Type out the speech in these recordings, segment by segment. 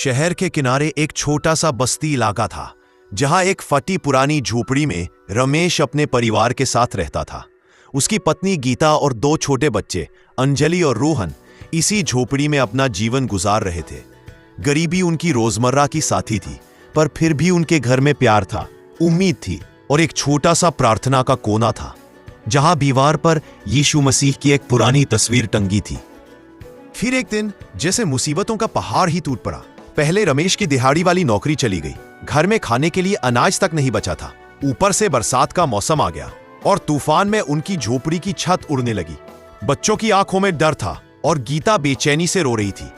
शहर के किनारे एक छोटा सा बस्ती इलाका था, जहां एक फटी पुरानी झोपड़ी में रमेश अपने परिवार के साथ रहता था। उसकी पत्नी गीता और दो छोटे बच्चे अंजलि और रोहन इसी झोपड़ी में अपना जीवन गुजार रहे थे। गरीबी उनकी रोजमर्रा की साथी थी, पर फिर भी उनके घर में प्यार था, उम्मीद थी और एक छोटा सा प्रार्थना का कोना था, जहां दीवार पर यीशु मसीह की एक पुरानी तस्वीर टंगी थी। फिर एक दिन जैसे मुसीबतों का पहाड़ ही टूट पड़ा। पहले रमेश की दिहाड़ी वाली नौकरी चली गई, घर में खाने के लिए अनाज तक नहीं बचा था। ऊपर से बरसात का मौसम आ गया और तूफान में उनकी झोपड़ी की छत उड़ने लगी। बच्चों की आंखों में डर था और गीता बेचैनी से रो रही थी।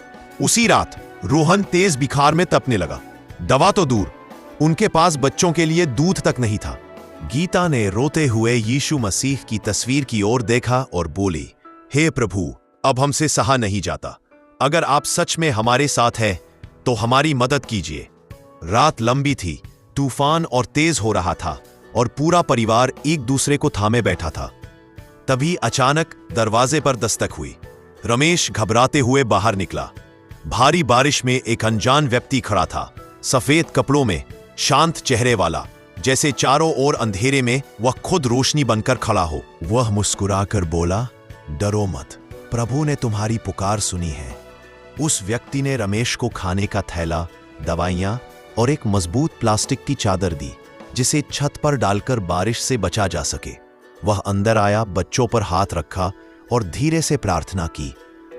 उसी रात रोहन तेज बुखार में तपने लगा। दवा तो दूर, उनके पास बच्चों के लिए दूध तक नहीं था। गीता ने रोते हुए यीशु मसीह की तस्वीर की ओर देखा और बोली, हे प्रभु, अब हमसे सहा नहीं जाता। अगर आप सच में हमारे साथ हैं तो हमारी मदद कीजिए। रात लंबी थी, तूफान और तेज हो रहा था और पूरा परिवार एक दूसरे को थामे बैठा था। तभी अचानक दरवाजे पर दस्तक हुई। रमेश घबराते हुए बाहर निकला। भारी बारिश में एक अनजान व्यक्ति खड़ा था, सफेद कपड़ों में, शांत चेहरे वाला, जैसे चारों ओर अंधेरे में वह खुद रोशनी बनकर खड़ा हो। वह मुस्कुराकर बोला, डरो मत, प्रभु ने तुम्हारी पुकार सुनी है। उस व्यक्ति ने रमेश को खाने का थैला, दवाइयां और एक मजबूत प्लास्टिक की चादर दी, जिसे छत पर डालकर बारिश से बचा जा सके। वह अंदर आया, बच्चों पर हाथ रखा और धीरे से प्रार्थना की,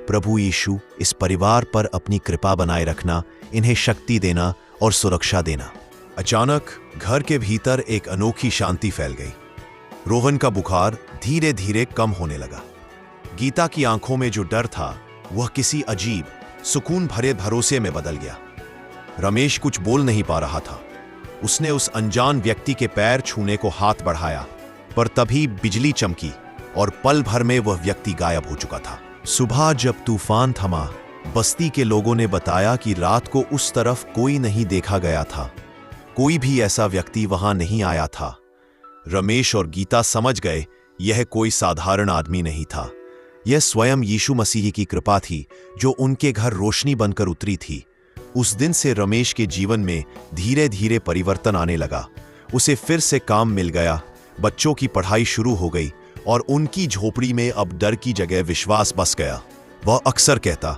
प्रभु यीशु, इस परिवार पर अपनी कृपा बनाए रखना, इन्हें शक्ति देना और सुरक्षा देना। अचानक घर के भीतर एक अनोखी शांति फैल गई। रोहन का बुखार धीरे धीरे कम होने लगा। गीता की आंखों में जो डर था वह किसी अजीब, सुकून भरे भरोसे में बदल गया। रमेश कुछ बोल नहीं पा रहा था। उसने उस अनजान व्यक्ति के पैर छूने को हाथ बढ़ाया, पर तभी बिजली चमकी और पल भर में वह व्यक्ति गायब हो चुका था। सुबह जब तूफान थमा, बस्ती के लोगों ने बताया कि रात को उस तरफ कोई नहीं देखा गया था। कोई भी ऐसा व्यक्ति वहां नहीं आया था। रमेश और गीता समझ गए यह कोई साधारण आदमी नहीं था। यह स्वयं यीशु मसीह की कृपा थी जो उनके घर रोशनी बनकर उतरी थी। उस दिन से रमेश के जीवन में धीरे धीरे परिवर्तन आने लगा। उसे फिर से काम मिल गया, बच्चों की पढ़ाई शुरू हो गई और उनकी झोपड़ी में अब डर की जगह विश्वास बस गया। वह अक्सर कहता,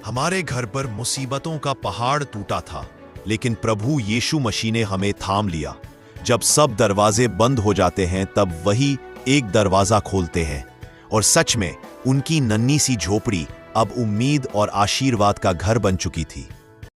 हमारे घर पर मुसीबतों का पहाड़ टूटा था, लेकिन प्रभु यीशु मसीह ने हमें थाम लिया। जब सब दरवाजे बंद हो जाते हैं तब वही एक दरवाजा खोलते हैं। और सच में उनकी नन्ही सी झोपड़ी अब उम्मीद और आशीर्वाद का घर बन चुकी थी।